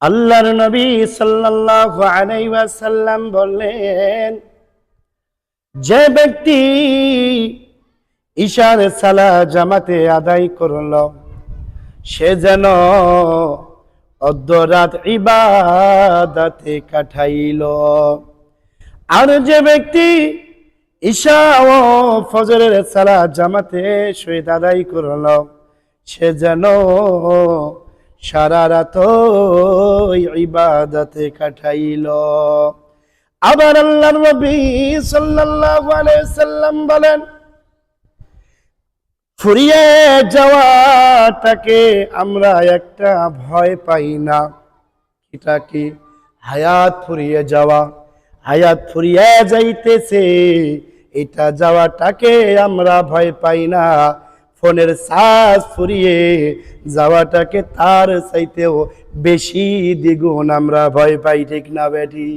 আল্লাহর নবী সাল্লাল্লাহু আলাইহি ওয়াসাল্লাম বললেন, যে ব্যক্তি ঈশার সালাত জামাতে আদায় করল সে যেন অর্ধরাত ইবাদতে কাটাইল। আর যে ব্যক্তি ঈশা ও ফজরের সালাত জামাতে সহিত আদায় করল সে যেন সারা রাত ইবাদতে কাটাইল। আবার আল্লাহর নবী সাল্লাল্লাহু আলাইহি সাল্লাম বলেন, ফুরিয়ে যাওয়াটাকে আমরা একটা ভয় পাই না। এটা কি? হায়াত ফুরিয়ে যাওয়া। হায়াত ফুরিয়ে যাইতেছে, এটা যাওয়াটাকে আমরা ভয় পাই না। ফোনের চার্জ ফুরিয়ে যাওয়াটাকে তার চাইতেও বেশি দ্বিগুণ আমরা ভয় পাই, ঠিক না বেটি?